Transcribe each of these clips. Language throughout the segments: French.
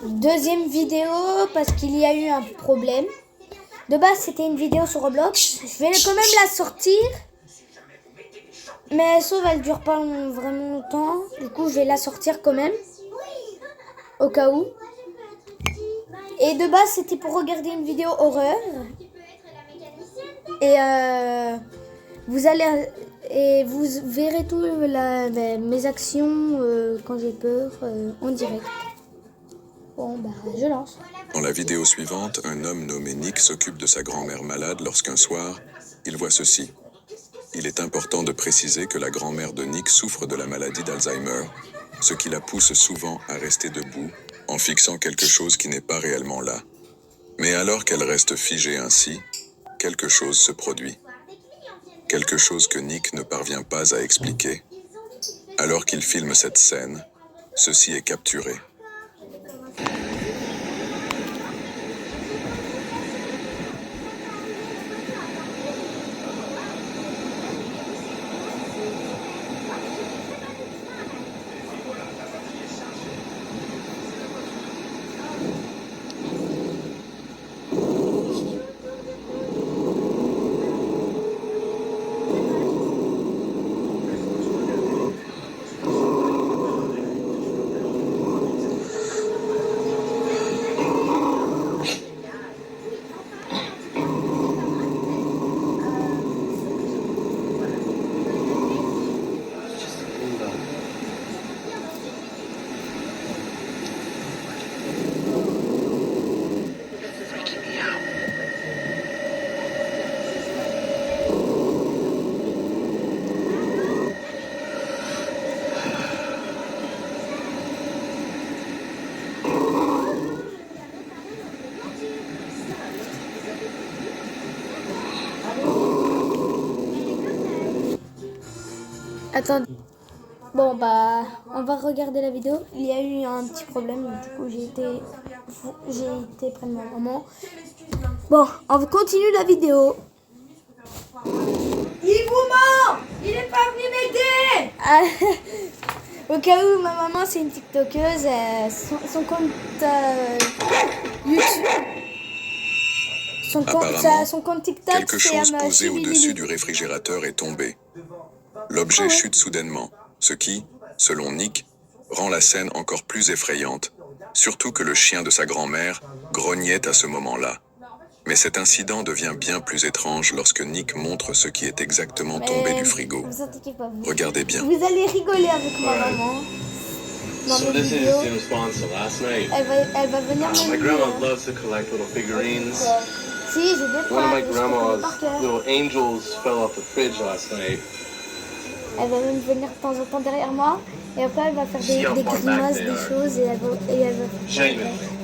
Deuxième vidéo parce qu'il y a eu un problème. De base c'était une vidéo sur Roblox. Je vais quand même la sortir. Mais sauf elle dure pas vraiment longtemps. Du coup je vais la sortir quand même. Au cas où. Et de base c'était pour regarder une vidéo horreur. Et vous allez... Et vous verrez tout mes actions quand j'ai peur en direct. Bon, bah, je lance. Dans la vidéo suivante, un homme nommé Nick s'occupe de sa grand-mère malade lorsqu'un soir, il voit ceci. Il est important de préciser que la grand-mère de Nick souffre de la maladie d'Alzheimer, ce qui la pousse souvent à rester debout en fixant quelque chose qui n'est pas réellement là. Mais alors qu'elle reste figée ainsi, quelque chose se produit. Quelque chose que Nick ne parvient pas à expliquer. Alors qu'il filme cette scène, ceci est capturé. Attends. Bon, bah, on va regarder la vidéo. Il y a eu un petit problème. Du coup, j'ai été près de ma maman. Bon, on continue la vidéo. Il vous ment! Il est pas venu m'aider! Au cas où ma maman c'est une TikTokeuse, son compte YouTube, son compte TikTok, quelque chose posé au-dessus du réfrigérateur est tombé. L'objet chute soudainement, ce qui, selon Nick, rend la scène encore plus effrayante, surtout que le chien de sa grand-mère grognait à ce moment-là. Mais cet incident devient bien plus étrange lorsque Nick montre ce qui est exactement tombé du frigo. Regardez bien. Vous allez rigoler avec ma maman. Dans So mes this vidéos. is in response to last night. Elle va venir My m'ennuyer. grandma loves to collect little figurines. Si, j'ai des One of my phrases, je connais grandma's par cœur. little angels fell off the fridge last night. Elle va même venir de temps en temps derrière moi. Et après, elle va faire des grimaces, des choses. Et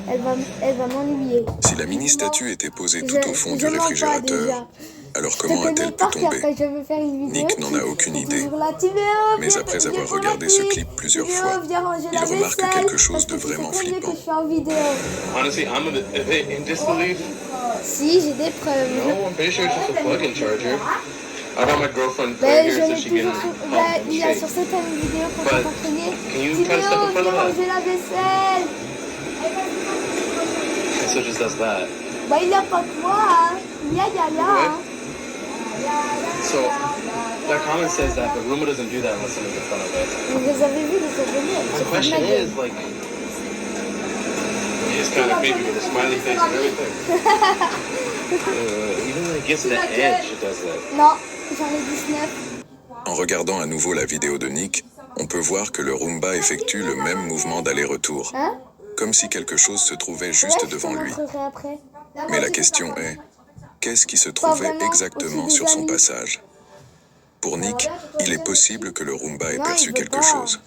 elle va m'ennuyer. Si la mini-statue était posée tout au fond du réfrigérateur, alors comment a-t-elle pu tomber? Nick n'en a aucune idée. Mais après avoir regardé ce clip plusieurs fois, il remarque quelque chose de vraiment flippant. Honestly, I'm in disbelief. Si, j'ai des preuves. No, I'm pretty sure it's just a plug-in charger. I got my girlfriend Ben, right here je so l'ai she toujours can sur... help Ben, me il y a shake. sur certaines vidéos pour But t'entraîner. can you try to step in Timéo, front viens of that? ranger la vaisselle. And so it just does that. Bah, il n'y a pas que moi, hein. Ya. So that comment says that, but Roomba doesn't do that unless someone's in front of it. Vous les avez vus, les souvenirs. My question is, like, it's kind of creepy with a smiley face and everything. Even when it gets to the edge, it does that. Non, j'en ai 19. En regardant à nouveau la vidéo de Nick, on peut voir que le Roomba effectue le même mouvement d'aller-retour, Hein? comme si quelque chose se trouvait juste devant lui. Après. Mais la question est, qu'est-ce qui se trouvait exactement sur son passage? Pour Nick, il est possible que le Roomba ait perçu quelque chose.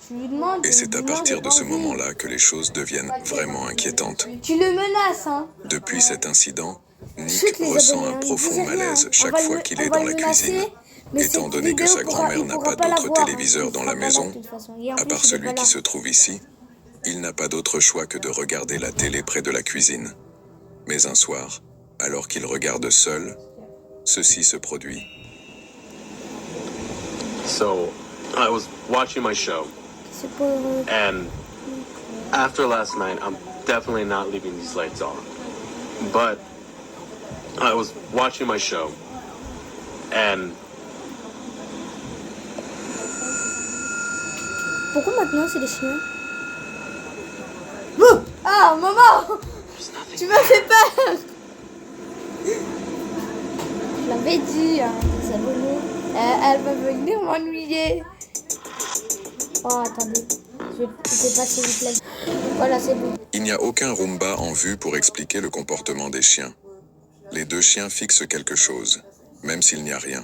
Et c'est à partir de ce moment-là que les choses deviennent vraiment inquiétantes. Tu le menaces, hein? Depuis cet incident, Nick ressent un profond malaise chaque fois qu'il est dans la cuisine, étant donné que sa grand-mère n'a pas d'autre téléviseur dans la maison, à part celui qui se trouve ici. Il n'a pas d'autre choix que de regarder la télé près de la cuisine. Mais un soir, alors qu'il regarde seul, ceci se produit. So I was watching my show, C'est pour... and After last night, I'm definitely not leaving these lights on. But I was watching my show, and Pourquoi maintenant c'est les chiens? Oh ah, maman! Tu m'as fait peur! Je l'avais dit, hein, les abonnés. Elle va venir m'ennuyer. Oh, attendez. Je vais passer vite là. Voilà, c'est bon. Il n'y a aucun Roomba en vue pour expliquer le comportement des chiens. Les deux chiens fixent quelque chose, même s'il n'y a rien.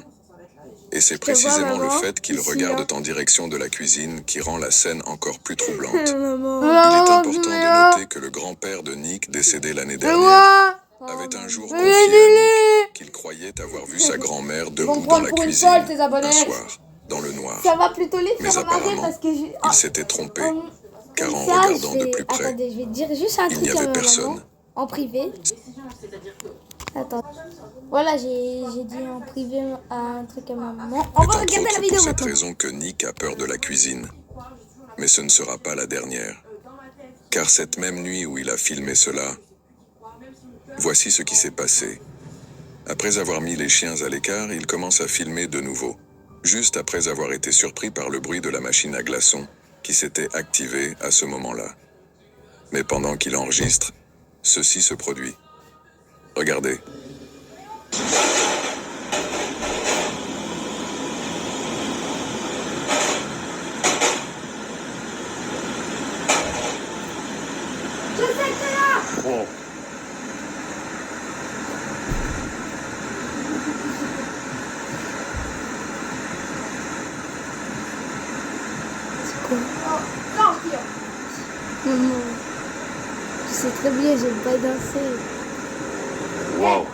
Et c'est précisément le fait qu'ils regardent en direction de la cuisine qui rend la scène encore plus troublante. Il est important de noter que le grand-père de Nick, décédé l'année dernière, avait un jour confié à Nick qu'il croyait avoir vu sa grand-mère debout dans la cuisine un soir, dans le noir. Ça va plutôt les Mais faire marrer apparemment, parce que il s'était trompé, car en ça, regardant de plus près, attendez, je vais te dire juste un il truc n'y à avait ma personne. maman, en privé. Attends. Voilà, j'ai dit en privé un truc à ma maman. On va C'est regarder entre la autres vidéo pour cette maintenant. raison que Nick a peur de la cuisine. Mais ce ne sera pas la dernière. Car cette même nuit où il a filmé cela, voici ce qui s'est passé. Après avoir mis les chiens à l'écart, il commence à filmer de nouveau. Juste après avoir été surpris par le bruit de la machine à glaçons qui s'était activée à ce moment-là. Mais pendant qu'il enregistre, ceci se produit. Regardez. whoa. C'est quoi? Maman, tu sais très bien, j'aime pas danser. Whoa.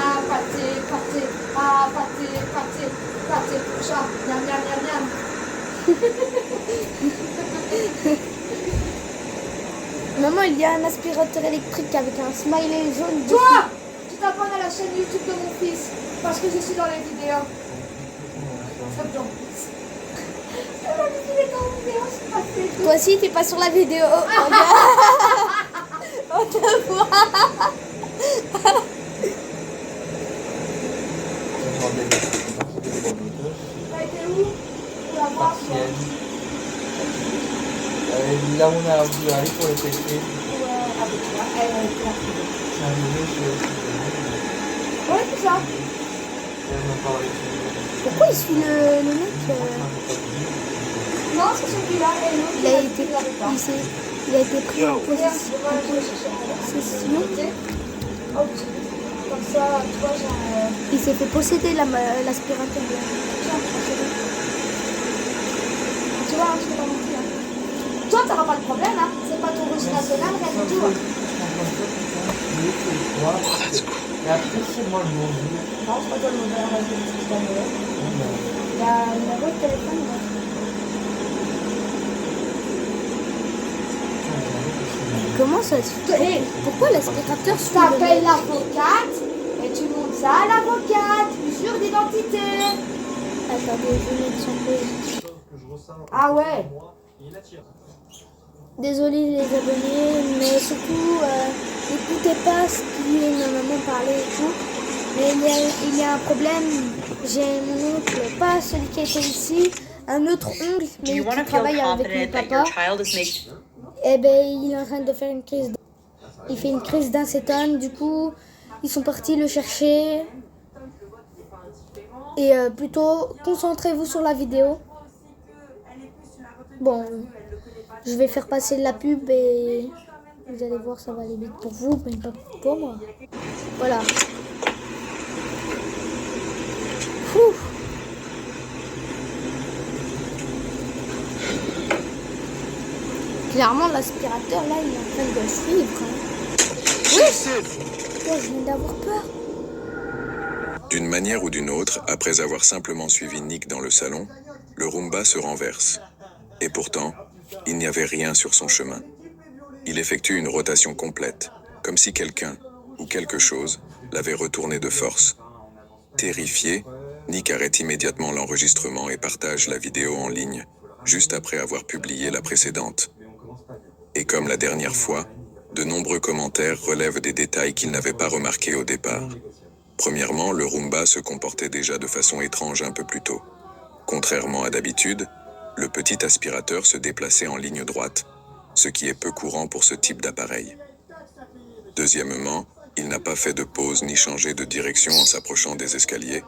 Ah, pâté, pâté, ah, pâté, pâté, pâté pour chat, miam, miam, miam, miam. Maman, il y a un aspirateur électrique avec un smiley jaune dessus. Toi, tu t'abonnes à la chaîne YouTube de mon fils, parce que je suis dans les vidéos. C'est bon. Il est dans la vidéo, c'est pas fait. Toi aussi, t'es pas sur la vidéo. On te voit. T'as été où? Pour la voir, toi. Là, on a voulu aller pour les tester. Ouais, avec toi. Elle est là. C'est arrivé, je Ouais, c'est ça. Elle m'a parlé. Pourquoi il suit le mec Non, c'est celui-là. Et l'autre, il a été, il l'avait pas. il a été pris en Regarde, position. je vais aller chercher. Possession. Hop, comme ça, tu vois, j'ai un... Il s'est fait posséder l'aspirateur. Tu vois, je vais pas mentir. Toi, t'auras pas de problème, hein. C'est pas ton registre national, rien du tout. Hein. Et après, c'est moi le mauvais. Non, c'est pas toi le mauvais, on va dire que c'est pas mauvais. Il y a le numéro de téléphone, là. Comment ça se fait? Hé, Pourquoi l'aspirateur tu suit le t'appelles mec? l'avocate et tu montres ça à l'avocate. Usure d'identité. Attendez, je vais mettre son peu. Ah ouais. Désolé les abonnés, mais surtout, n'écoutez pas ce qui ma maman parlait et tout. Mais il y a un problème. J'ai mon oncle, pas celui qui était ici, un autre oncle, mais qui travaille avec mon papa. Eh ben, il est en train de faire une crise. Il fait une crise d'acétone, du coup, ils sont partis le chercher. Et plutôt, concentrez-vous sur la vidéo. Bon, je vais faire passer la pub et vous allez voir, ça va aller vite pour vous, mais pas pour moi. Voilà. Ouf. Clairement, l'aspirateur, là, il est en train de le suivre. Oui, je viens d'avoir peur. D'une manière ou d'une autre, après avoir simplement suivi Nick dans le salon, le Roomba se renverse. Et pourtant, il n'y avait rien sur son chemin. Il effectue une rotation complète, comme si quelqu'un ou quelque chose l'avait retourné de force. Terrifié, Nick arrête immédiatement l'enregistrement et partage la vidéo en ligne, juste après avoir publié la précédente. Et comme la dernière fois, de nombreux commentaires relèvent des détails qu'ils n'avaient pas remarqués au départ. Premièrement, le Roomba se comportait déjà de façon étrange un peu plus tôt. Contrairement à d'habitude, le petit aspirateur se déplaçait en ligne droite, ce qui est peu courant pour ce type d'appareil. Deuxièmement, il n'a pas fait de pause ni changé de direction en s'approchant des escaliers.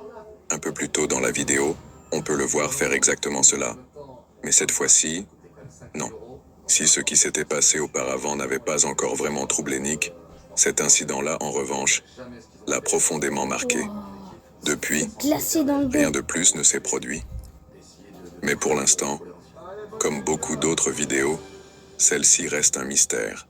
Un peu plus tôt dans la vidéo, on peut le voir faire exactement cela. Mais cette fois-ci, non. Si ce qui s'était passé auparavant n'avait pas encore vraiment troublé Nick, cet incident-là, en revanche, l'a profondément marqué. Depuis, Glacé dans le dos. rien de plus ne s'est produit. Mais pour l'instant, comme beaucoup d'autres vidéos, celle-ci reste un mystère.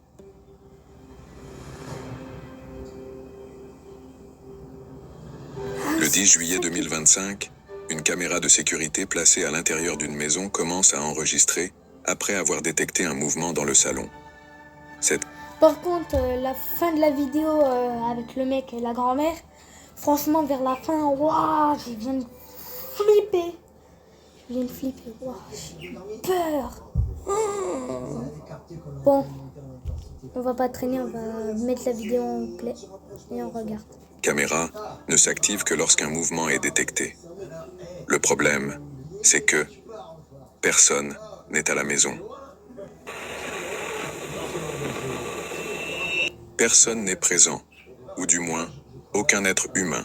Le 10 juillet 2025, une caméra de sécurité placée à l'intérieur d'une maison commence à enregistrer après avoir détecté un mouvement dans le salon. Par contre, la fin de la vidéo avec le mec et la grand-mère, franchement, vers la fin, waouh, je viens de flipper. Waouh, j'ai eu peur. Bon, on va pas traîner, on va mettre la vidéo en play et on regarde. Caméra ne s'active que lorsqu'un mouvement est détecté. Le problème, c'est que personne n'est à la maison. Personne n'est présent, ou du moins, aucun être humain.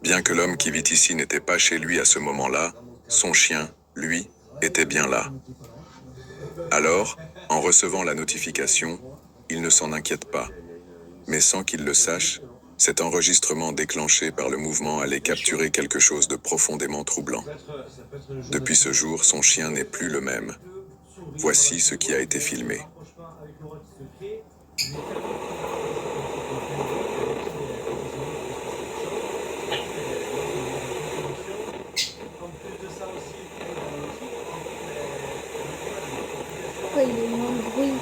Bien que l'homme qui vit ici n'était pas chez lui à ce moment-là, son chien, lui, était bien là. Alors, en recevant la notification, il ne s'en inquiète pas. Mais sans qu'il le sache, cet enregistrement déclenché par le mouvement allait capturer quelque chose de profondément troublant. Depuis ce jour, son chien n'est plus le même. Voici ce qui a été filmé. Pourquoi il y a eu un bruit?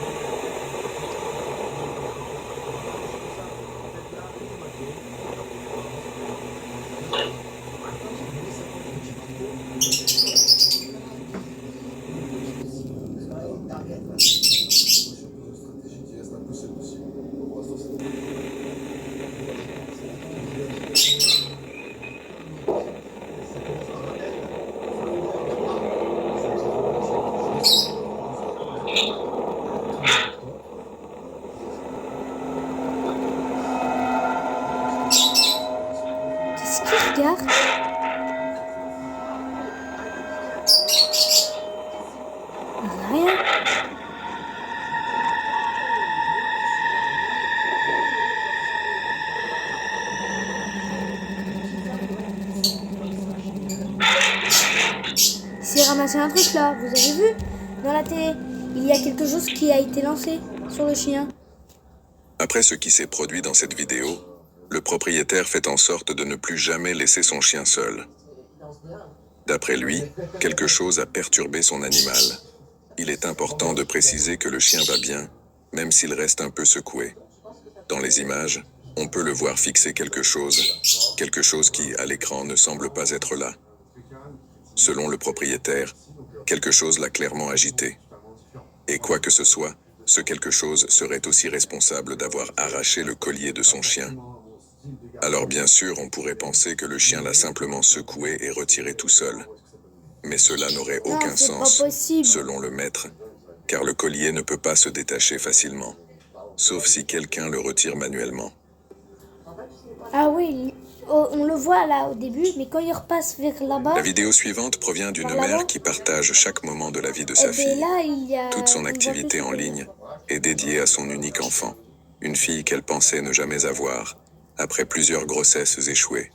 Qu'est-ce qu'il regarde? Rien. Il s'est ramassé un truc là, vous avez vu? Dans la télé, il y a quelque chose qui a été lancé sur le chien. Après ce qui s'est produit dans cette vidéo, le propriétaire fait en sorte de ne plus jamais laisser son chien seul. D'après lui, quelque chose a perturbé son animal. Il est important de préciser que le chien va bien, même s'il reste un peu secoué. Dans les images, on peut le voir fixer quelque chose qui, à l'écran, ne semble pas être là. Selon le propriétaire, quelque chose l'a clairement agité. Et quoi que ce soit, ce quelque chose serait aussi responsable d'avoir arraché le collier de son chien. Alors bien sûr, on pourrait penser que le chien l'a simplement secoué et retiré tout seul. Mais cela n'aurait aucun c'est sens, pas possible. selon le maître, car le collier ne peut pas se détacher facilement, sauf si quelqu'un le retire manuellement. Ah oui, on le voit là au début, mais quand il repasse vers là-bas, La vidéo suivante provient d'une Par là-bas. mère qui partage chaque moment de la vie de eh sa ben fille. là, il y a... Toute son on voit activité plus en son- ligne est dédiée à son unique enfant, une fille qu'elle pensait ne jamais avoir, après plusieurs grossesses échouées.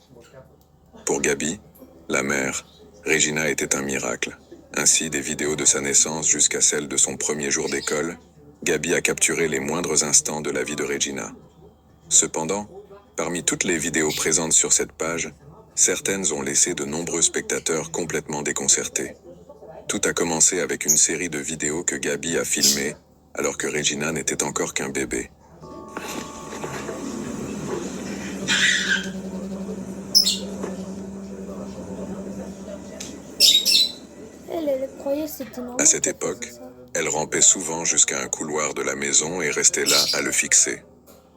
Pour Gabi, la mère, Regina était un miracle. Ainsi, des vidéos de sa naissance jusqu'à celle de son premier jour d'école, Gabi a capturé les moindres instants de la vie de Regina. Cependant, parmi toutes les vidéos présentes sur cette page, certaines ont laissé de nombreux spectateurs complètement déconcertés. Tout a commencé avec une série de vidéos que Gabi a filmées alors que Regina n'était encore qu'un bébé. Elle croyait que c'était normal. À cette époque, elle rampait souvent jusqu'à un couloir de la maison et restait là à le fixer.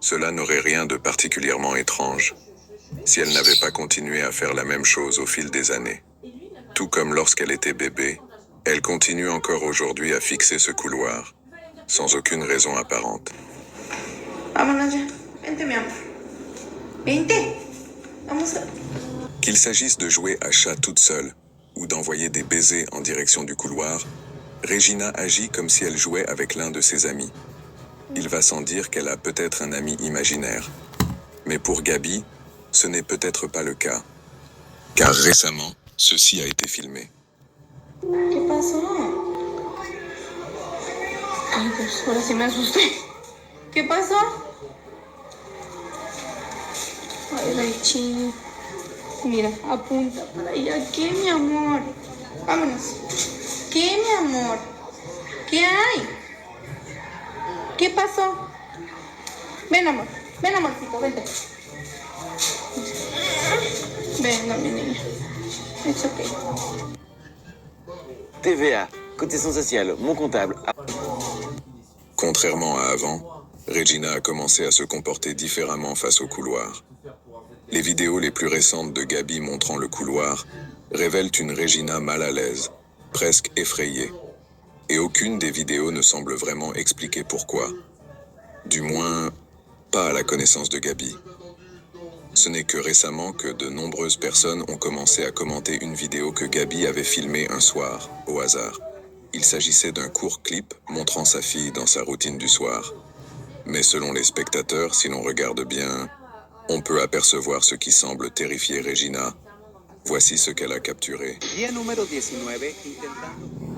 Cela n'aurait rien de particulièrement étrange si elle n'avait pas continué à faire la même chose au fil des années. Tout comme lorsqu'elle était bébé, elle continue encore aujourd'hui à fixer ce couloir, sans aucune raison apparente. Vámonos ya. Vente, mi amor. Vente. Vamos a... Qu'il s'agisse de jouer à chat toute seule ou d'envoyer des baisers en direction du couloir, Regina agit comme si elle jouait avec l'un de ses amis. Il va sans dire qu'elle a peut-être un ami imaginaire. Mais pour Gaby, ce n'est peut-être pas le cas. Car récemment, ceci a été filmé. ¿Qué pasó? Ay, pues ahora sí me asusté. ¿Qué pasó? Ay, Rachel. Mira, apunta para allá. ¿Qué, mi amor? Vámonos. ¿Qué, mi amor? ¿Qué hay? ¿Qué pasó? Ven, amor. Ven, amorcito, vente. Venga, mi niña. It's okay. TVA, cotisation sociale, mon comptable. Contrairement à avant, Regina a commencé à se comporter différemment face au couloir. Les vidéos les plus récentes de Gaby montrant le couloir révèlent une Regina mal à l'aise, presque effrayée. Et aucune des vidéos ne semble vraiment expliquer pourquoi. Du moins, pas à la connaissance de Gaby. Ce n'est que récemment que de nombreuses personnes ont commencé à commenter une vidéo que Gaby avait filmée un soir, au hasard. Il s'agissait d'un court clip montrant sa fille dans sa routine du soir. Mais selon les spectateurs, si l'on regarde bien, on peut apercevoir ce qui semble terrifier Regina. Voici ce qu'elle a capturé. Día número 19, intentando...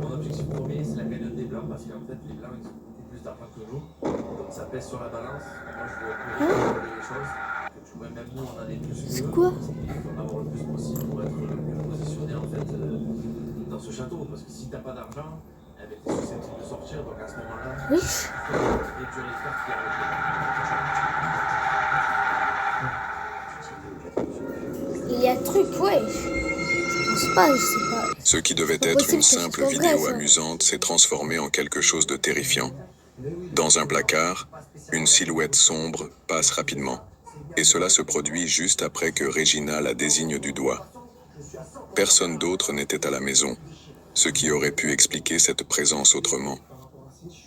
Mon objectif premier, c'est la cagnotte des blancs, parce qu'en fait, les blancs, ils ont beaucoup plus d'argent que nous. Donc ça pèse sur la balance. Moi, je veux équilibrer les choses. Je vois même nous, on en est plus que C'est eux. quoi? Il faut en avoir le plus possible pour être le mieux positionné, en fait, dans ce château. Parce que si t'as pas d'argent, eh ben, t'es susceptible de sortir. Donc à ce moment-là, Oui. et tu risques de faire Il y a truc, ouais. Je pense pas, je sais pas. Ce qui devait C'est être possible une que ce simple soit vrai, vidéo ça. amusante s'est transformé en quelque chose de terrifiant. Dans un placard, une silhouette sombre passe rapidement. Et cela se produit juste après que Regina la désigne du doigt. Personne d'autre n'était à la maison, ce qui aurait pu expliquer cette présence autrement.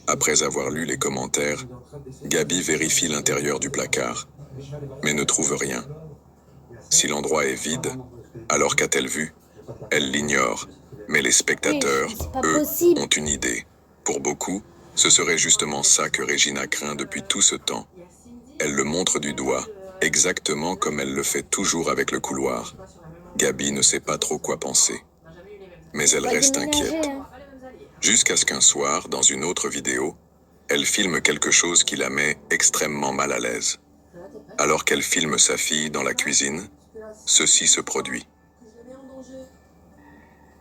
Après avoir lu les commentaires, Gaby vérifie l'intérieur du placard, mais ne trouve rien. Si l'endroit est vide, alors qu'a-t-elle vu? Elle l'ignore, mais les spectateurs, Oui, c'est pas eux, possible. ont une idée. Pour beaucoup, ce serait justement ça que Regina craint depuis tout ce temps. Elle le montre du doigt, exactement comme elle le fait toujours avec le couloir. Gaby ne sait pas trop quoi penser. Mais elle Pas reste déménager, inquiète. hein. Jusqu'à ce qu'un soir, dans une autre vidéo, elle filme quelque chose qui la met extrêmement mal à l'aise. Alors qu'elle filme sa fille dans la cuisine, ceci se produit.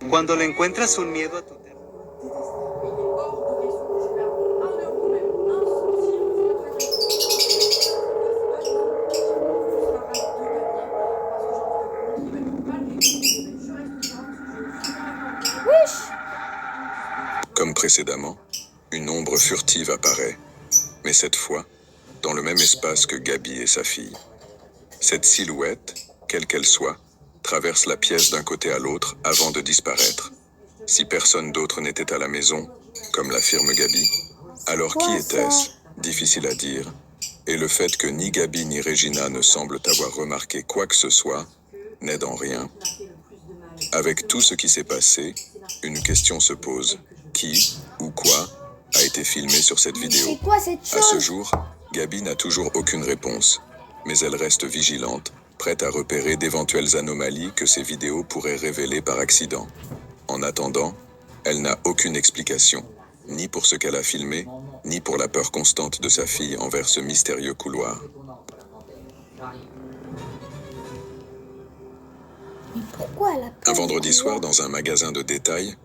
Cuando le encuentras un miedo a tu terror. Comme précédemment, une ombre furtive apparaît, mais cette fois, dans le même espace que Gaby et sa fille. Cette silhouette, quelle qu'elle soit, traverse la pièce d'un côté à l'autre avant de disparaître. Si personne d'autre n'était à la maison, comme l'affirme Gaby, alors qui était-ce? Difficile à dire. Et le fait que ni Gaby ni Regina ne semblent avoir remarqué quoi que ce soit n'aide en rien. Avec tout ce qui s'est passé, une question se pose. Qui ou quoi a été filmé sur cette vidéo? C'est quoi cette À ce chose? jour, Gaby n'a toujours aucune réponse, mais elle reste vigilante, prête à repérer d'éventuelles anomalies que ces vidéos pourraient révéler par accident. En attendant, elle n'a aucune explication, ni pour ce qu'elle a filmé, ni pour la peur constante de sa fille envers ce mystérieux couloir. Mais pourquoi elle a pas Un vendredi de soir, pouvoir? dans un magasin de détail,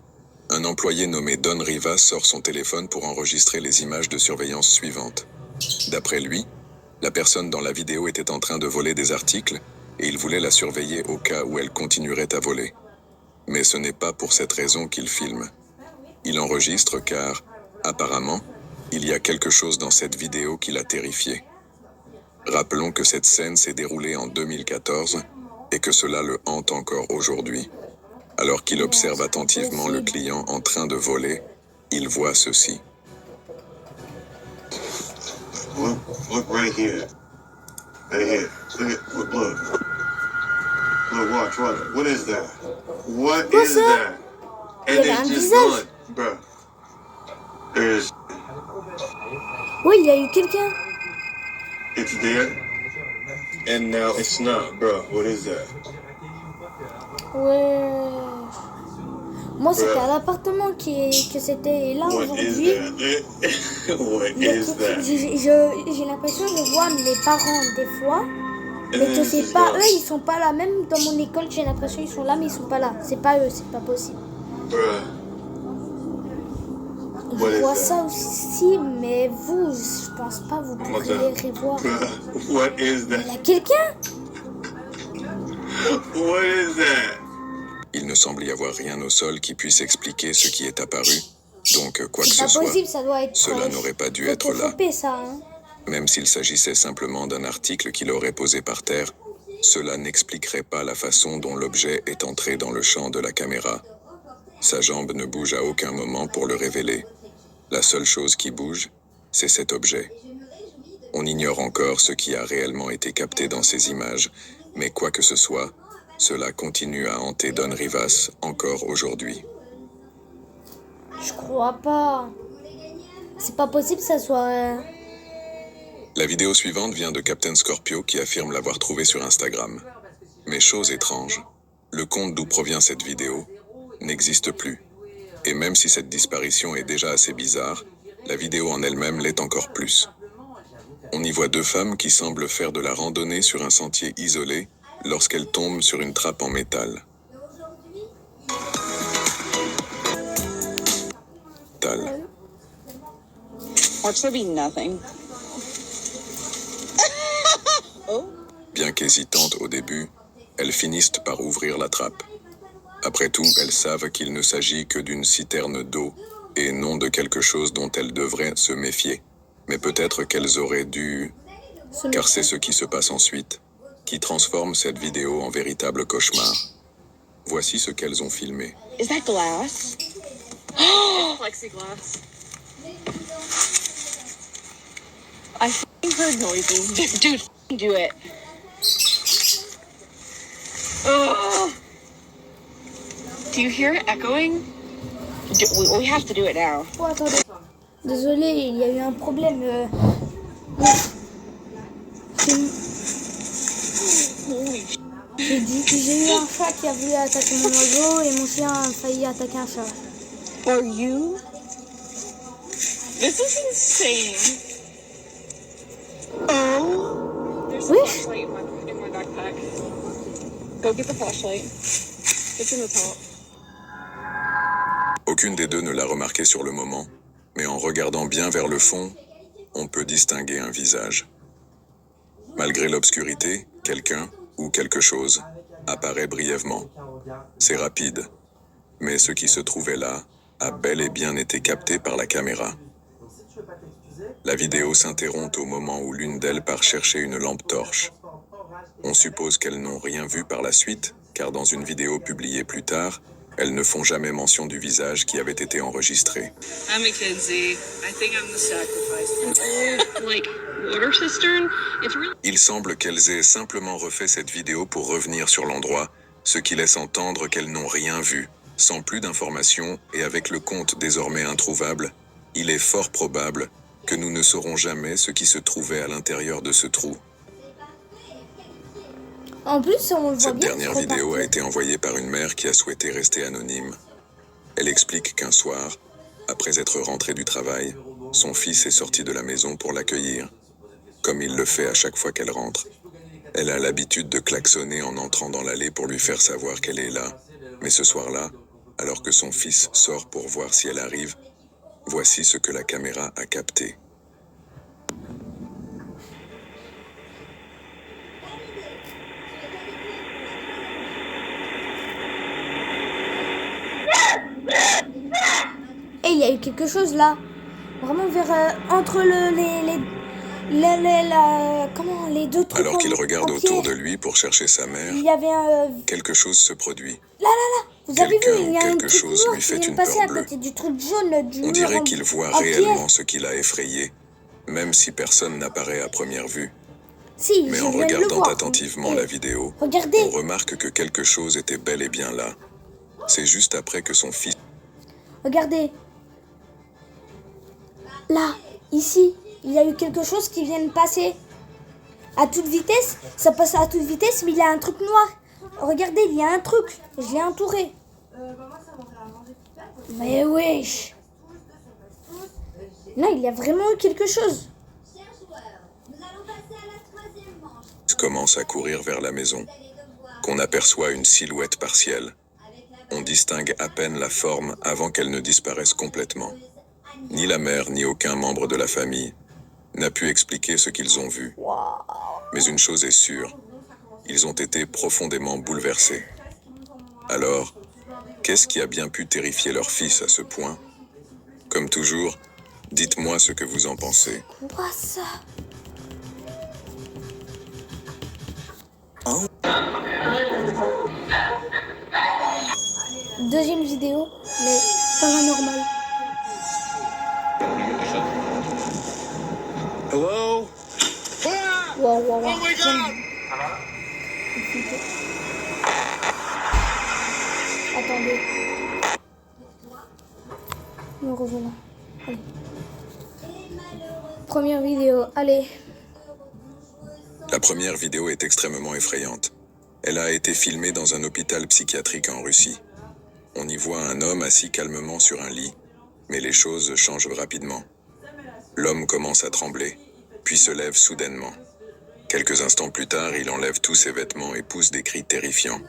un employé nommé Don Rivas sort son téléphone pour enregistrer les images de surveillance suivantes. D'après lui, la personne dans la vidéo était en train de voler des articles et il voulait la surveiller au cas où elle continuerait à voler. Mais ce n'est pas pour cette raison qu'il filme. Il enregistre car, apparemment, il y a quelque chose dans cette vidéo qui l'a terrifié. Rappelons que cette scène s'est déroulée en 2014 et que cela le hante encore aujourd'hui. Alors qu'il observe attentivement le client en train de voler, il voit ceci. Look right here. Right here. Look. Look, watch. What is that? What Quoi is ça? that? Il y avait un visage. Bruh. There's. Oui, il y a eu quelqu'un. It's there. And now it's not, bro. What is that? Ouais. Moi, c'était à l'appartement que c'était là What aujourd'hui. is that? What is that? J'ai l'impression de voir mes parents des fois, mais que c'est pas eux, ils sont pas là. Même dans mon école, j'ai l'impression qu'ils sont là, mais ils sont pas là. C'est pas eux, c'est pas possible. Bruh. Je vois ça aussi, mais vous, je pense pas, vous pourriez revoir. What is Il y that? a quelqu'un? What is that? Il ne semble y avoir rien au sol qui puisse expliquer ce qui est apparu, donc quoi que C'est ce pas soit, possible, ça doit être. cela n'aurait pas dû être là. Photoshopé, ça, hein. Même s'il s'agissait simplement d'un article qu'il aurait posé par terre, cela n'expliquerait pas la façon dont l'objet est entré dans le champ de la caméra. Sa jambe ne bouge à aucun moment pour le révéler. La seule chose qui bouge, c'est cet objet. On ignore encore ce qui a réellement été capté dans ces images, mais quoi que ce soit, cela continue à hanter Don Rivas encore aujourd'hui. Je crois pas. C'est pas possible que ça soit. La vidéo suivante vient de Captain Scorpio qui affirme l'avoir trouvée sur Instagram. Mais chose étrange, le compte d'où provient cette vidéo n'existe plus. Et même si cette disparition est déjà assez bizarre, la vidéo en elle-même l'est encore plus. On y voit deux femmes qui semblent faire de la randonnée sur un sentier isolé lorsqu'elles tombent sur une trappe en métal. Watch there be nothing. Bien qu'hésitantes au début, elles finissent par ouvrir la trappe. Après tout, elles savent qu'il ne s'agit que d'une citerne d'eau et non de quelque chose dont elles devraient se méfier. Mais peut-être qu'elles auraient dû... Car c'est ce qui se passe ensuite, qui transforme cette vidéo en véritable cauchemar. Voici ce qu'elles ont filmé. Is that glass? Plexiglass. I f***ing heard noises. Dude, f***ing do it. Ugh. Do you hear it echoing? We have to do it now. Oh, attendez. Désolé, il y a eu un problème. J'ai eu un chat qui a voulu attaquer mon oiseau et mon chien a failli attaquer un chat. For you? This is insane. Oh. There's a Oui. flashlight in my backpack. Go get the flashlight. It's in the top. Aucune des deux ne l'a remarqué sur le moment, mais en regardant bien vers le fond, on peut distinguer un visage. Malgré l'obscurité, quelqu'un ou quelque chose apparaît brièvement. C'est rapide, mais ce qui se trouvait là a bel et bien été capté par la caméra. La vidéo s'interrompt au moment où l'une d'elles part chercher une lampe torche. On suppose qu'elles n'ont rien vu par la suite, car dans une vidéo publiée plus tard, elles ne font jamais mention du visage qui avait été enregistré. I'm Mackenzie. I think I'm the sacrifice. Like water cistern. It's really. Il semble qu'elles aient simplement refait cette vidéo pour revenir sur l'endroit, ce qui laisse entendre qu'elles n'ont rien vu. Sans plus d'informations et avec le compte désormais introuvable, il est fort probable que nous ne saurons jamais ce qui se trouvait à l'intérieur de ce trou. En plus, on le voit Cette bien. dernière vidéo a été envoyée par une mère qui a souhaité rester anonyme. Elle explique qu'un soir, après être rentré du travail, son fils est sorti de la maison pour l'accueillir, comme il le fait à chaque fois qu'elle rentre. Elle a l'habitude de klaxonner en entrant dans l'allée pour lui faire savoir qu'elle est là. Mais ce soir-là, alors que son fils sort pour voir si elle arrive, voici ce que la caméra a capté. Et il y a eu quelque chose là. Vraiment vers entre les deux trucs. Alors qu'il regarde autour de lui pour chercher sa mère, il y avait quelque chose se produit. Là, vous avez vu, il y a quelque un truc chose noir lui qui fait vient une de passer peur à bleue. côté du truc jaune du On mur dirait en- qu'il voit en réellement pierre. ce qui l'a effrayé, même si personne n'apparaît à première vue. Si, Mais je en viens de le regardant voir. attentivement Eh, la vidéo, regardez. on remarque que quelque chose était bel et bien là. C'est juste après que son fils... Regardez. Là, ici, il y a eu quelque chose qui vient de passer à toute vitesse. Ça passe à toute vitesse, mais il y a un truc noir. Regardez, il y a un truc. Je l'ai entouré. Mais wesh. Là, il y a vraiment eu quelque chose. commence à courir vers la maison, qu'on aperçoit une silhouette partielle. On distingue à peine la forme avant qu'elle ne disparaisse complètement. Ni la mère, ni aucun membre de la famille n'a pu expliquer ce qu'ils ont vu. Mais une chose est sûre, ils ont été profondément bouleversés. Alors, qu'est-ce qui a bien pu terrifier leur fils à ce point? Comme toujours, dites-moi ce que vous en pensez. Quoi ça? Deuxième vidéo, mais paranormal. Hello? Wow, wow, wow. Oh my God! Attendez. Nous revenons. Allez. Première vidéo, allez. La première vidéo est extrêmement effrayante. Elle a été filmée dans un hôpital psychiatrique en Russie. On y voit un homme assis calmement sur un lit, mais les choses changent rapidement. L'homme commence à trembler, puis se lève soudainement. Quelques instants plus tard, il enlève tous ses vêtements et pousse des cris terrifiants.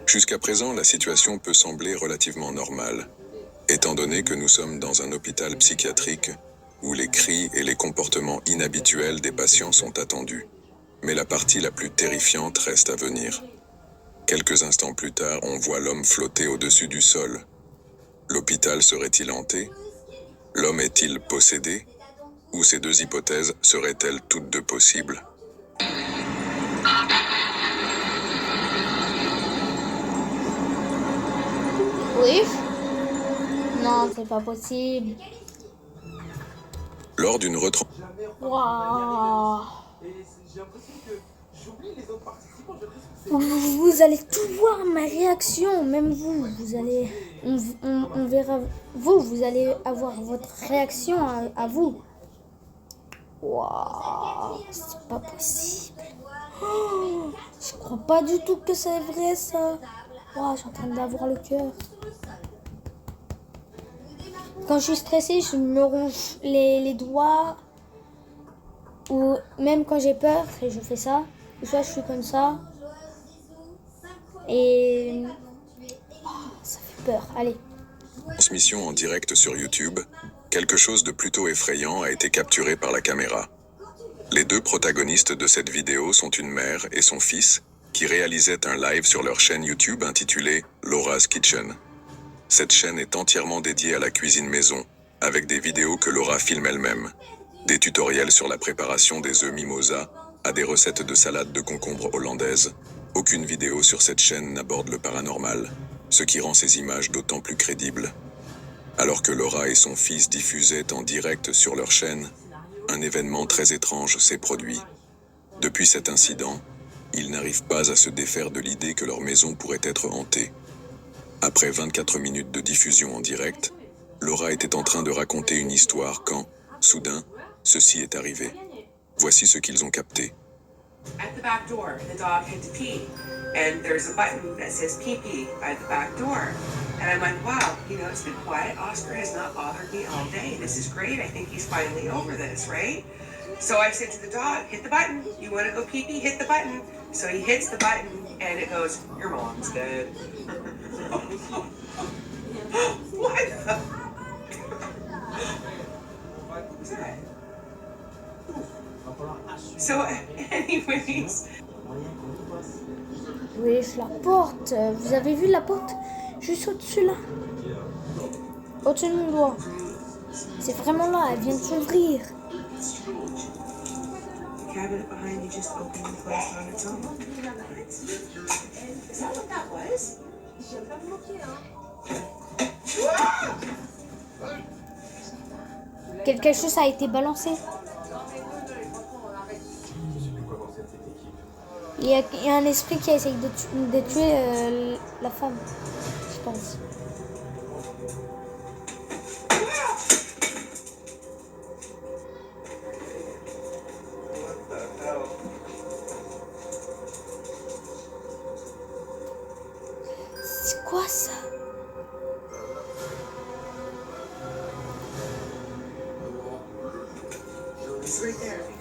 Jusqu'à présent, la situation peut sembler relativement normale, étant donné que nous sommes dans un hôpital psychiatrique où les cris et les comportements inhabituels des patients sont attendus. Mais la partie la plus terrifiante reste à venir. Quelques instants plus tard, on voit l'homme flotter au-dessus du sol. L'hôpital serait-il hanté? L'homme est-il possédé? Ou ces deux hypothèses seraient-elles toutes deux possibles? Oui? Non, c'est pas possible. Lors d'une retransmission, Waouh! Vous allez tout voir ma réaction, même vous, on verra, vous allez avoir votre réaction à vous. Waouh, c'est pas possible. Oh, je crois pas du tout que c'est vrai ça. Waouh, je suis en train d'avoir le cœur. Quand je suis stressée, je me ronge les doigts. Ou même quand j'ai peur, et je fais ça. Ou soit je suis comme ça. Et oh, ça fait peur. Allez. Transmission en direct sur YouTube, quelque chose de plutôt effrayant a été capturé par la caméra. Les deux protagonistes de cette vidéo sont une mère et son fils qui réalisaient un live sur leur chaîne YouTube intitulée Laura's Kitchen. Cette chaîne est entièrement dédiée à la cuisine maison, avec des vidéos que Laura filme elle-même, des tutoriels sur la préparation des œufs mimosa, à des recettes de salade de concombre hollandaise. Aucune vidéo sur cette chaîne n'aborde le paranormal, ce qui rend ces images d'autant plus crédibles. Alors que Laura et son fils diffusaient en direct sur leur chaîne, un événement très étrange s'est produit. Depuis cet incident, ils n'arrivent pas à se défaire de l'idée que leur maison pourrait être hantée. Après 24 minutes de diffusion en direct, Laura était en train de raconter une histoire quand, soudain, ceci est arrivé. Voici ce qu'ils ont capté. At the back door, the dog had to pee, and there's a button that says pee pee by the back door. And I'm like, wow, you know, it's been quiet. Oscar has not bothered me all day. This is great. I think he's finally over this, right? So I said to the dog, hit the button. You want to go pee pee? Hit the button. So he hits the button, and it goes, your mom's dead. What the? So, anyways. Oui, la porte. Vous avez vu la porte juste au-dessus là? Au-dessus de mon doigt. C'est vraiment là, elle vient de s'ouvrir. The cabinet behind you just opened and closed on its own. Is that what that was? Quelque chose a été balancé. Il y a un esprit qui essaye de tuer la femme, je pense. C'est quoi ça?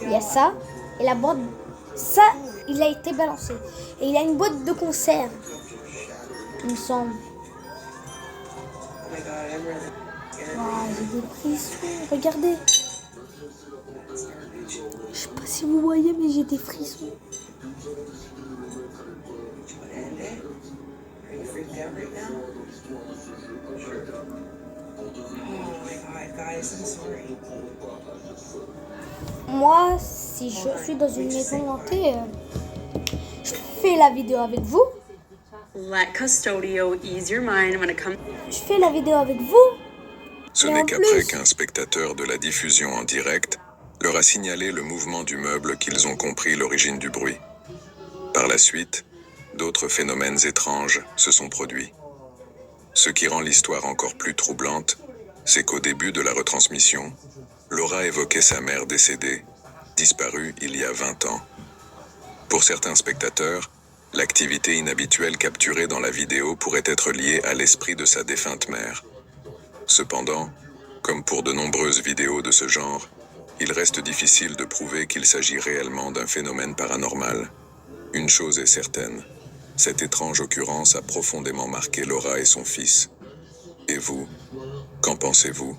Il y a ça et la boîte. Ça, il a été balancé. Et il a une boîte de conserve, il me semble. Wow, j'ai des frissons. Regardez. Je sais pas si vous voyez, mais j'ai des frissons. Moi, si je suis dans une maison hantée, je fais la vidéo avec vous. Let Custodio ease your mind when it comes. Je fais la vidéo avec vous. Ce n'est qu'après qu'un spectateur de la diffusion en direct leur a signalé le mouvement du meuble qu'ils ont compris l'origine du bruit. Par la suite, d'autres phénomènes étranges se sont produits. Ce qui rend l'histoire encore plus troublante, c'est qu'au début de la retransmission, Laura évoquait sa mère décédée, disparue il y a 20 ans. Pour certains spectateurs, l'activité inhabituelle capturée dans la vidéo pourrait être liée à l'esprit de sa défunte mère. Cependant, comme pour de nombreuses vidéos de ce genre, il reste difficile de prouver qu'il s'agit réellement d'un phénomène paranormal. Une chose est certaine, cette étrange occurrence a profondément marqué Laura et son fils. Et vous, qu'en pensez-vous?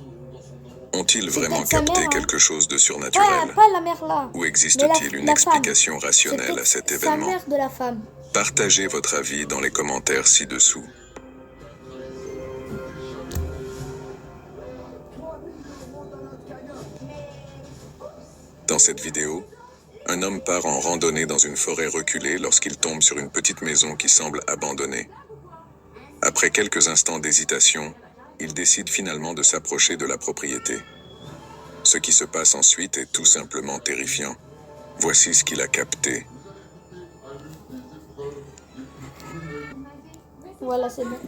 Ont-ils vraiment capté quelque chose de surnaturel? Ouais, pas la mère là. Ou existe-t-il une explication rationnelle à cet événement? Sa mère de la femme. Partagez votre avis dans les commentaires ci-dessous. Dans cette vidéo, un homme part en randonnée dans une forêt reculée lorsqu'il tombe sur une petite maison qui semble abandonnée. Après quelques instants d'hésitation, il décide finalement de s'approcher de la propriété. Ce qui se passe ensuite est tout simplement terrifiant. Voici ce qu'il a capté. Voilà, c'est bon.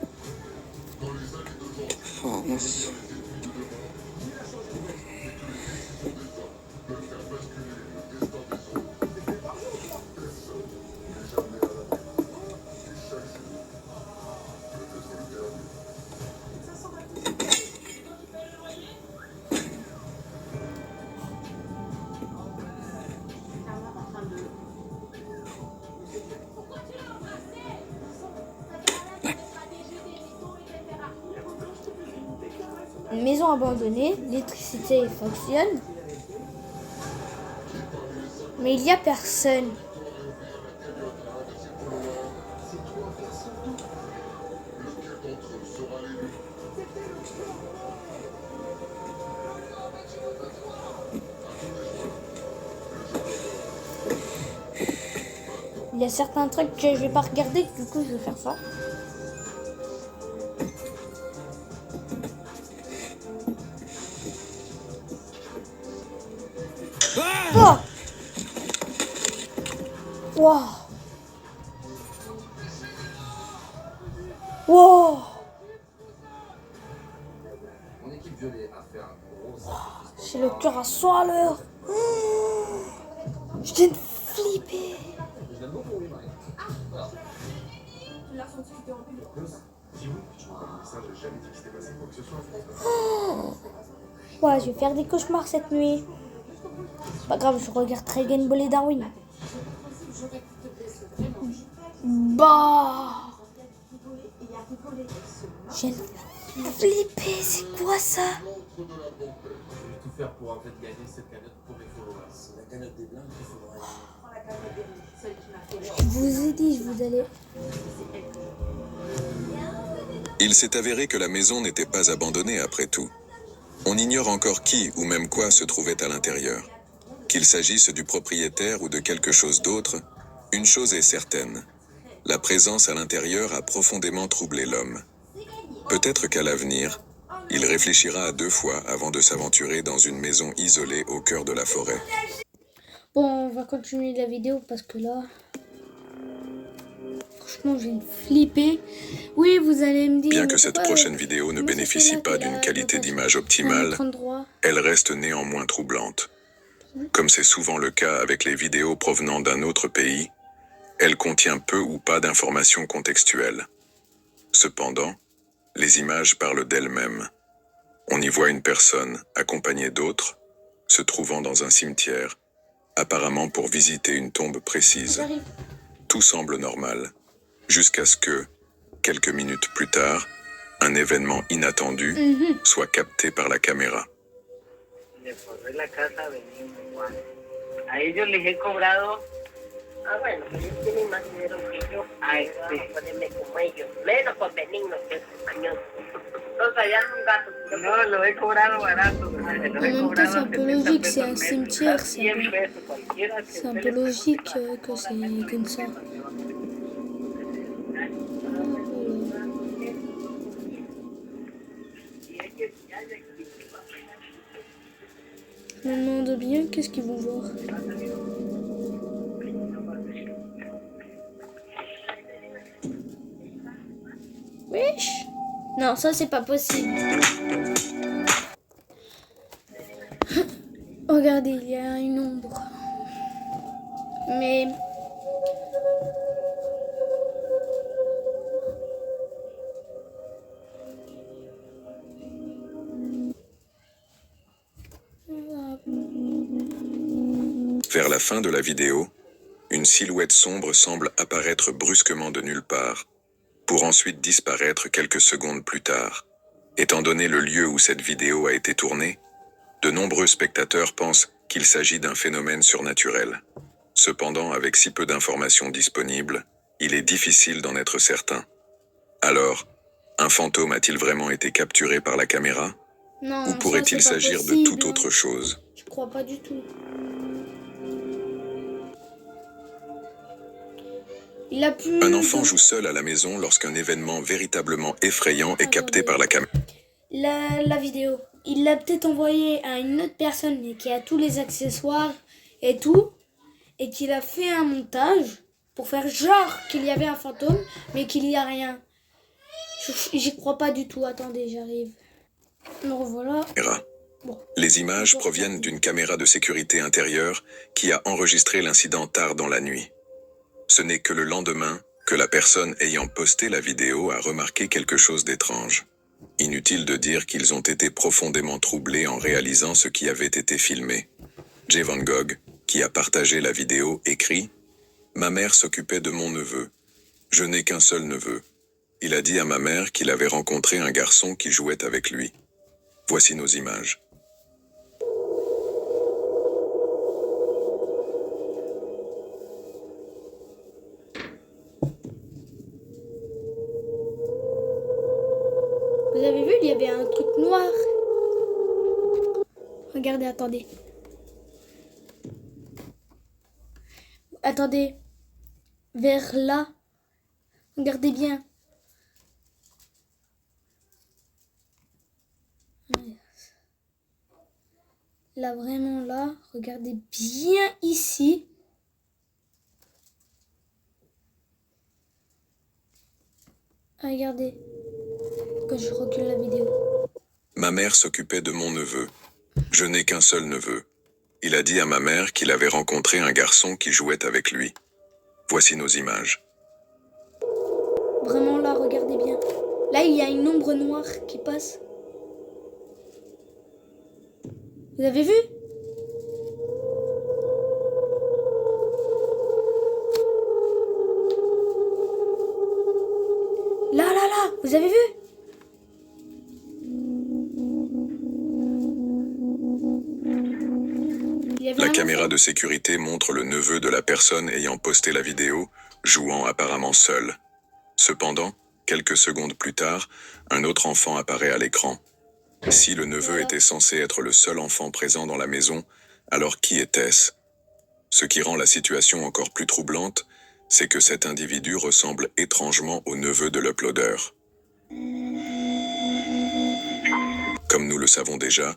Une maison abandonnée, l'électricité fonctionne, mais il n'y a personne. Il y a certains trucs que je vais pas regarder, du coup je vais faire ça. fuck? Wow. Wow. Mon équipe violée a fait un gros sacrifice. J'ai le cœur à 100 à l'heure. Je viens de flipper. Je l'aime beaucoup, oui, Marie. Alors, Tu l'as senti que t'es en vélo. si oui, tu m'envoies un message, j'ai jamais dit qu'il s'était passé quoi que ce soit. Ouais, je vais faire des cauchemars cette nuit. Pas grave, je regarde Dragon Ball et Darwin. Bah. J'ai flippé, c'est quoi ça? Je vais tout faire pour en fait gagner cette cagnotte pour mes followers. La cagnotte des blancs, il faudra. Je vous ai dit, je vous allais. Il s'est avéré que la maison n'était pas abandonnée après tout. On ignore encore qui ou même quoi se trouvait à l'intérieur. Qu'il s'agisse du propriétaire ou de quelque chose d'autre, une chose est certaine. La présence à l'intérieur a profondément troublé l'homme. Peut-être qu'à l'avenir, il réfléchira à 2 fois avant de s'aventurer dans une maison isolée au cœur de la forêt. Bon, on va continuer la vidéo parce que là... Franchement, je viens de flipper. Oui, vous allez me dire... Bien que cette prochaine vidéo ne bénéficie pas d'une qualité d'image optimale, elle reste néanmoins troublante. Comme c'est souvent le cas avec les vidéos provenant d'un autre pays, elle contient peu ou pas d'informations contextuelles. Cependant, les images parlent d'elles-mêmes. On y voit une personne, accompagnée d'autres, se trouvant dans un cimetière, apparemment pour visiter une tombe précise. Tout semble normal, jusqu'à ce que, quelques minutes plus tard, un événement inattendu soit capté par la caméra. A ellos les he cobrado. Ah, bueno, ellos tienen más dinero que yo. Ay, ponerme como ellos. Menos por benigno que es español. Entonces, allá en un gato. No, lo he cobrado barato. Lo he En même temps, cobrado c'est un peu logique, c'est un 70 cimetière. pesos, 100 pesos cualquiera. C'est un peu logique que c'est comme ça. Je me demande bien qu'est-ce qu'ils vont voir. Wesh. Non, ça c'est pas possible. Regardez, il y a une ombre. Mais... Vers la fin de la vidéo, une silhouette sombre semble apparaître brusquement de nulle part, pour ensuite disparaître quelques secondes plus tard. Étant donné le lieu où cette vidéo a été tournée, de nombreux spectateurs pensent qu'il s'agit d'un phénomène surnaturel. Cependant, avec si peu d'informations disponibles, il est difficile d'en être certain. Alors, un fantôme a-t-il vraiment été capturé par la caméra? Non, ou pourrait-il ça, c'est pas s'agir de possible, toute autre chose? Je crois pas du tout. Il a pu... Un enfant joue seul à la maison lorsqu'un événement véritablement effrayant est capté par la caméra. La vidéo. Il l'a peut-être envoyé à une autre personne mais qui a tous les accessoires et tout. Et qu'il a fait un montage pour faire genre qu'il y avait un fantôme mais qu'il n'y a rien. J'y crois pas du tout. Attendez, j'arrive. Me revoilà. Bon. Les images proviennent d'une caméra de sécurité intérieure qui a enregistré l'incident tard dans la nuit. Ce n'est que le lendemain que la personne ayant posté la vidéo a remarqué quelque chose d'étrange. Inutile de dire qu'ils ont été profondément troublés en réalisant ce qui avait été filmé. Jay Van Gogh, qui a partagé la vidéo, écrit « Ma mère s'occupait de mon neveu. Je n'ai qu'un seul neveu. Il a dit à ma mère qu'il avait rencontré un garçon qui jouait avec lui. Voici nos images. » Vous avez vu, il y avait un truc noir. Regardez, attendez. Attendez. Vers là. Regardez bien. Là, vraiment là, regardez bien ici. Regardez, quand je recule la vidéo. Ma mère s'occupait de mon neveu. Je n'ai qu'un seul neveu. Il a dit à ma mère qu'il avait rencontré un garçon qui jouait avec lui. Voici nos images. Vraiment là, regardez bien. Là, il y a une ombre noire qui passe. Vous avez vu? Là, vous avez vu? La caméra de sécurité montre le neveu de la personne ayant posté la vidéo, jouant apparemment seul. Cependant, quelques secondes plus tard, un autre enfant apparaît à l'écran. Si le neveu était censé être le seul enfant présent dans la maison, alors qui était-ce? Ce qui rend la situation encore plus troublante, c'est que cet individu ressemble étrangement au neveu de l'uploader. Comme nous le savons déjà,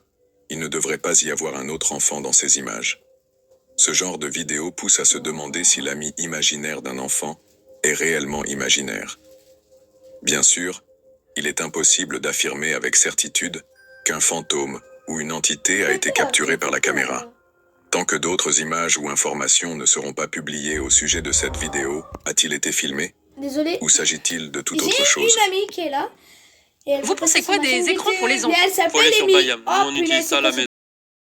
il ne devrait pas y avoir un autre enfant dans ces images. Ce genre de vidéo pousse à se demander si l'ami imaginaire d'un enfant est réellement imaginaire. Bien sûr, il est impossible d'affirmer avec certitude qu'un fantôme ou une entité a été capturé par la caméra. Tant que d'autres images ou informations ne seront pas publiées au sujet de cette vidéo, a-t-il été filmé? Désolée. Ou s'agit-il de toute autre chose? J'ai une amie qui est là. Et elle Vous pensez quoi des écrans pour les enfants? Elle s'appelle Amy. Oh, punaise,